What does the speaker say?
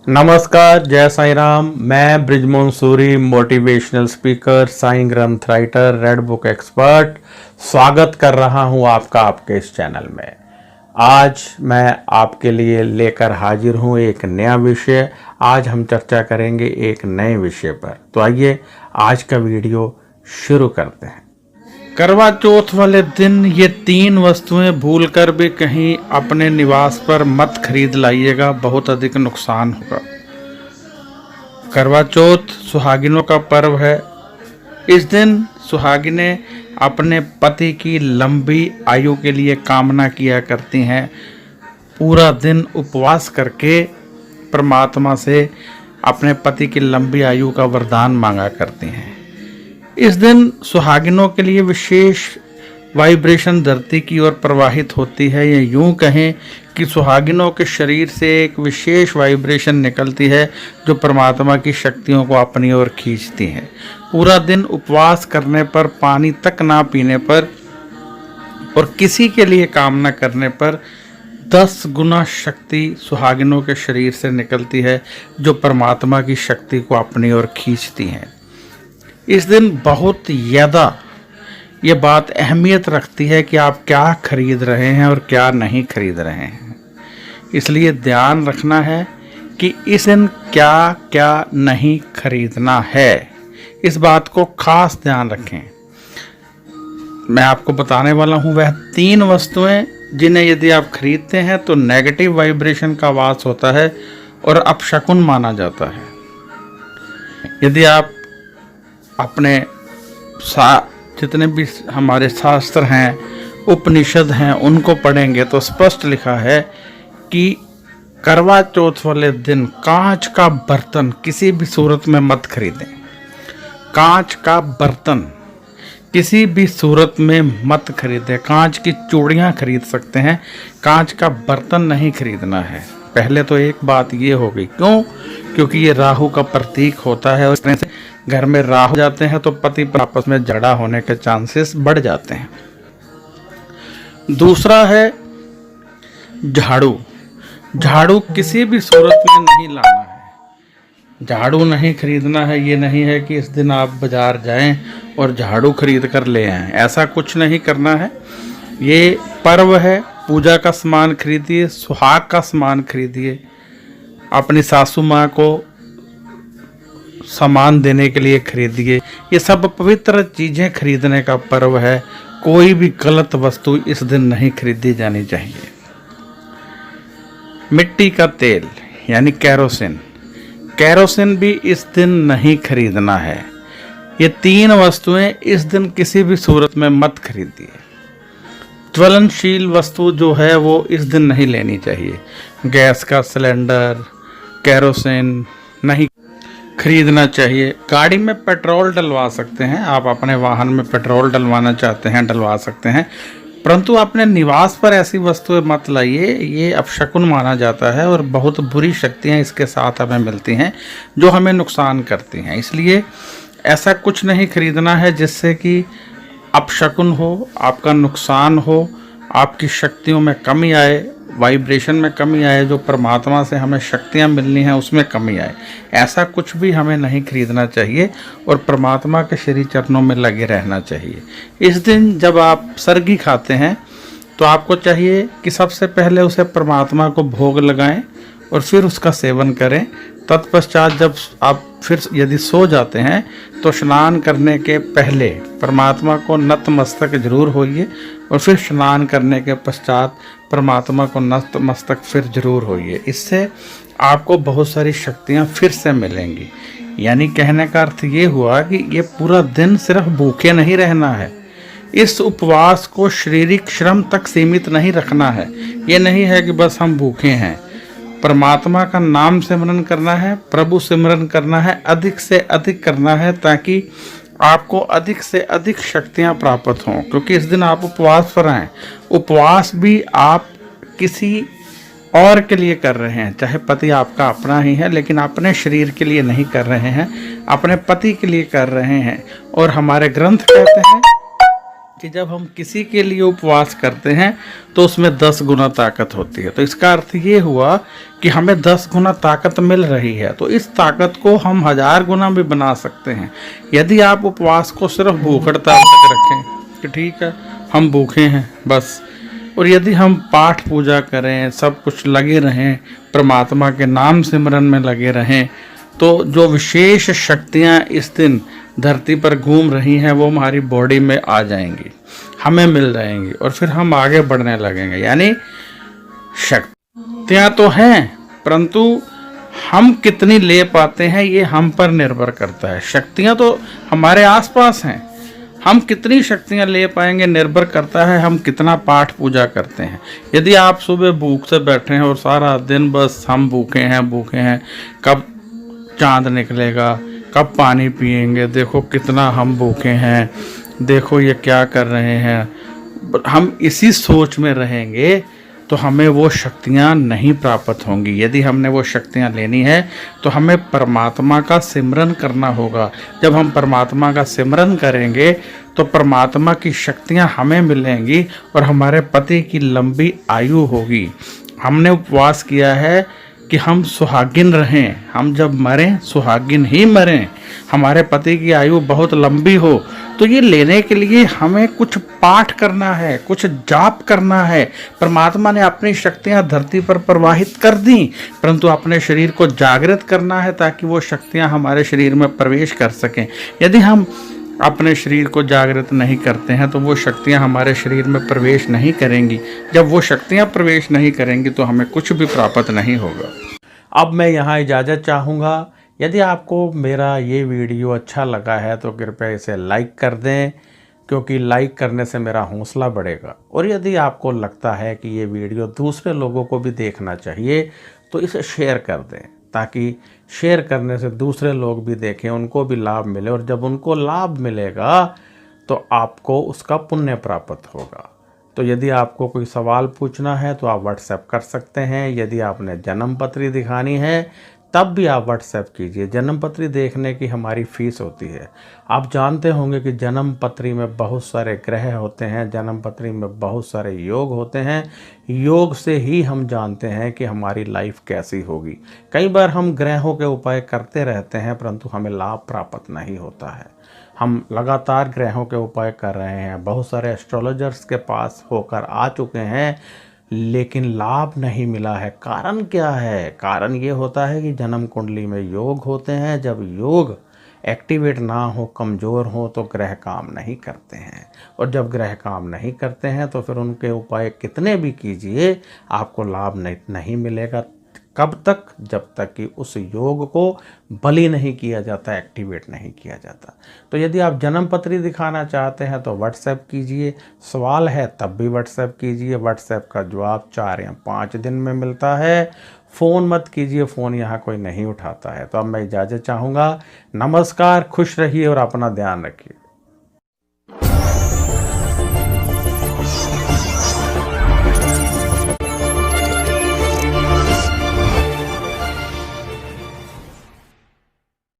नमस्कार, जय साईं राम। मैं ब्रिजमोहन सूरी, मोटिवेशनल स्पीकर, साईं ग्रंथ राइटर, रेड बुक एक्सपर्ट, स्वागत कर रहा हूं आपका आपके इस चैनल में। आज मैं आपके लिए लेकर हाजिर हूं एक नया विषय। आज हम चर्चा करेंगे एक नए विषय पर। तो आइए आज का वीडियो शुरू करते हैं। करवा चौथ वाले दिन ये 3 वस्तुएं भूलकर भी कहीं अपने निवास पर मत खरीद लाइएगा, बहुत अधिक नुकसान होगा। करवा चौथ सुहागिनों का पर्व है। इस दिन सुहागिनें अपने पति की लंबी आयु के लिए कामना किया करती हैं। पूरा दिन उपवास करके परमात्मा से अपने पति की लंबी आयु का वरदान मांगा करती हैं। इस दिन सुहागिनों के लिए विशेष वाइब्रेशन धरती की ओर प्रवाहित होती है। या यूं कहें कि सुहागिनों के शरीर से एक विशेष वाइब्रेशन निकलती है जो परमात्मा की शक्तियों को अपनी ओर खींचती है। पूरा दिन उपवास करने पर, पानी तक ना पीने पर और किसी के लिए काम न करने पर 10 गुना शक्ति सुहागिनों के शरीर से निकलती है जो परमात्मा की शक्ति को अपनी ओर खींचती हैं। इस दिन बहुत ज़्यादा ये बात अहमियत रखती है कि आप क्या खरीद रहे हैं और क्या नहीं खरीद रहे हैं। इसलिए ध्यान रखना है कि इस दिन क्या क्या नहीं खरीदना है। इस बात को खास ध्यान रखें। मैं आपको बताने वाला हूँ वह 3 वस्तुएं जिन्हें यदि आप खरीदते हैं तो नेगेटिव वाइब्रेशन का वास होता है और अपशकुन माना जाता है। यदि आप अपने जितने भी हमारे शास्त्र हैं, उपनिषद हैं, उनको पढ़ेंगे तो स्पष्ट लिखा है कि करवा चौथ वाले दिन कांच का बर्तन किसी भी सूरत में मत खरीदें। कांच का बर्तन किसी भी सूरत में मत खरीदें। कांच की चूड़ियाँ खरीद सकते हैं, कांच का बर्तन नहीं खरीदना है। पहले तो एक बात ये हो गई, क्यों? क्योंकि ये राहु का प्रतीक होता है और इस तरह से घर में राहु जाते हैं तो पति पर आपस में झगड़ा होने के चांसेस बढ़ जाते हैं। दूसरा है झाड़ू। झाड़ू किसी भी सूरत में नहीं लाना है। झाड़ू नहीं खरीदना है। ये नहीं है कि इस दिन आप बाजार जाएं और झाड़ू खरीद कर ले आएं, ऐसा कुछ नहीं करना है। ये पर्व है, पूजा का सामान खरीदिए, सुहाग का सामान खरीदिए, अपनी सासू माँ को सामान देने के लिए खरीदिए। ये सब पवित्र चीज़ें खरीदने का पर्व है। कोई भी गलत वस्तु इस दिन नहीं खरीदी जानी चाहिए। मिट्टी का तेल यानी कैरोसिन, कैरोसिन भी इस दिन नहीं खरीदना है। ये 3 वस्तुएं इस दिन किसी भी सूरत में मत खरीदिए। ज्वलनशील वस्तु जो है वो इस दिन नहीं लेनी चाहिए। गैस का सिलेंडर, कैरोसिन नहीं खरीदना चाहिए। गाड़ी में पेट्रोल डलवा सकते हैं, आप अपने वाहन में पेट्रोल डलवाना चाहते हैं डलवा सकते हैं, परंतु अपने निवास पर ऐसी वस्तुएं मत लाइए। ये अपशकुन माना जाता है और बहुत बुरी शक्तियां इसके साथ हमें मिलती हैं जो हमें नुकसान करती हैं। इसलिए ऐसा कुछ नहीं खरीदना है जिससे कि अपशकुन हो, आपका नुकसान हो, आपकी शक्तियों में कमी आए, वाइब्रेशन में कमी आए, जो परमात्मा से हमें शक्तियाँ मिलनी हैं उसमें कमी आए। ऐसा कुछ भी हमें नहीं खरीदना चाहिए और परमात्मा के श्री चरणों में लगे रहना चाहिए। इस दिन जब आप सरगी खाते हैं तो आपको चाहिए कि सबसे पहले उसे परमात्मा को भोग लगाएं और फिर उसका सेवन करें। तत्पश्चात जब आप फिर यदि सो जाते हैं तो स्नान करने के पहले परमात्मा को नतमस्तक जरूर होइए और फिर स्नान करने के पश्चात परमात्मा को नतमस्तक फिर जरूर होइए। इससे आपको बहुत सारी शक्तियाँ फिर से मिलेंगी। यानी कहने का अर्थ ये हुआ कि ये पूरा दिन सिर्फ भूखे नहीं रहना है। इस उपवास को शारीरिक श्रम तक सीमित नहीं रखना है। ये नहीं है कि बस हम भूखे हैं। परमात्मा का नाम सिमरन करना है, प्रभु सिमरन करना है, अधिक से अधिक करना है ताकि आपको अधिक से अधिक शक्तियां प्राप्त हों। क्योंकि इस दिन आप उपवास पर हैं। उपवास भी आप किसी और के लिए कर रहे हैं, चाहे पति आपका अपना ही है, लेकिन अपने शरीर के लिए नहीं कर रहे हैं, अपने पति के लिए कर रहे हैं। और हमारे ग्रंथ कहते हैं कि जब हम किसी के लिए उपवास करते हैं तो उसमें 10 गुना ताकत होती है। तो इसका अर्थ ये हुआ कि हमें 10 गुना ताकत मिल रही है, तो इस ताकत को हम 1000 गुना भी बना सकते हैं यदि आप उपवास को सिर्फ भूख हड़ताल तक रखें कि ठीक है हम भूखे हैं बस, और यदि हम पाठ पूजा करें, सब कुछ लगे रहें, परमात्मा के नाम सिमरन में लगे रहें, तो जो विशेष शक्तियाँ इस दिन धरती पर घूम रही हैं वो हमारी बॉडी में आ जाएंगी, हमें मिल जाएंगी और फिर हम आगे बढ़ने लगेंगे। यानी शक्तियाँ तो हैं परंतु हम कितनी ले पाते हैं ये हम पर निर्भर करता है। शक्तियाँ तो हमारे आसपास हैं, हम कितनी शक्तियाँ ले पाएंगे निर्भर करता है हम कितना पाठ पूजा करते हैं। यदि आप सुबह भूख से बैठे हैं और सारा दिन बस हम भूखे हैं, कब चांद निकलेगा, कब पानी पिएंगे, देखो कितना हम भूखे हैं, देखो ये क्या कर रहे हैं, हम इसी सोच में रहेंगे तो हमें वो शक्तियाँ नहीं प्राप्त होंगी। यदि हमने वो शक्तियाँ लेनी है तो हमें परमात्मा का सिमरन करना होगा। जब हम परमात्मा का सिमरन करेंगे तो परमात्मा की शक्तियाँ हमें मिलेंगी और हमारे पति की लंबी आयु होगी। हमने उपवास किया है कि हम सुहागिन रहें, हम जब मरें सुहागिन ही मरें, हमारे पति की आयु बहुत लंबी हो। तो ये लेने के लिए हमें कुछ पाठ करना है, कुछ जाप करना है। परमात्मा ने अपनी शक्तियाँ धरती पर प्रवाहित कर दी, परंतु अपने शरीर को जागृत करना है ताकि वो शक्तियाँ हमारे शरीर में प्रवेश कर सकें। यदि हम अपने शरीर को जागृत नहीं करते हैं तो वो शक्तियाँ हमारे शरीर में प्रवेश नहीं करेंगी। जब वो शक्तियाँ प्रवेश नहीं करेंगी तो हमें कुछ भी प्राप्त नहीं होगा। अब मैं यहाँ इजाज़त चाहूँगा। यदि आपको मेरा ये वीडियो अच्छा लगा है तो कृपया इसे लाइक कर दें, क्योंकि लाइक करने से मेरा हौसला बढ़ेगा। और यदि आपको लगता है कि ये वीडियो दूसरे लोगों को भी देखना चाहिए तो इसे शेयर कर दें, ताकि शेयर करने से दूसरे लोग भी देखें, उनको भी लाभ मिले, और जब उनको लाभ मिलेगा तो आपको उसका पुण्य प्राप्त होगा। तो यदि आपको कोई सवाल पूछना है तो आप व्हाट्सएप कर सकते हैं। यदि आपने जन्म पत्री दिखानी है तब भी आप व्हाट्सएप कीजिए। जन्म पत्री देखने की हमारी फ़ीस होती है। आप जानते होंगे कि जन्म पत्री में बहुत सारे ग्रह होते हैं, जन्म पत्री में बहुत सारे योग होते हैं। योग से ही हम जानते हैं कि हमारी लाइफ कैसी होगी। कई बार हम ग्रहों के उपाय करते रहते हैं परंतु हमें लाभ प्राप्त नहीं होता है। हम लगातार ग्रहों के उपाय कर रहे हैं, बहुत सारे एस्ट्रोलॉजर्स के पास होकर आ चुके हैं, लेकिन लाभ नहीं मिला है। कारण क्या है? कारण ये होता है कि जन्म कुंडली में योग होते हैं। जब योग एक्टिवेट ना हो, कमज़ोर हो, तो ग्रह काम नहीं करते हैं, और जब ग्रह काम नहीं करते हैं तो फिर उनके उपाय कितने भी कीजिए आपको लाभ नहीं मिलेगा। कब तक? जब तक कि उस योग को बलि नहीं किया जाता, एक्टिवेट नहीं किया जाता। तो यदि आप जन्म पत्री दिखाना चाहते हैं तो व्हाट्सएप कीजिए। सवाल है तब भी व्हाट्सएप कीजिए। व्हाट्सएप का जवाब 4 या 5 दिन में मिलता है। फ़ोन मत कीजिए, फ़ोन यहाँ कोई नहीं उठाता है। तो अब मैं इजाज़त चाहूँगा। नमस्कार, खुश रहिए और अपना ध्यान रखिए।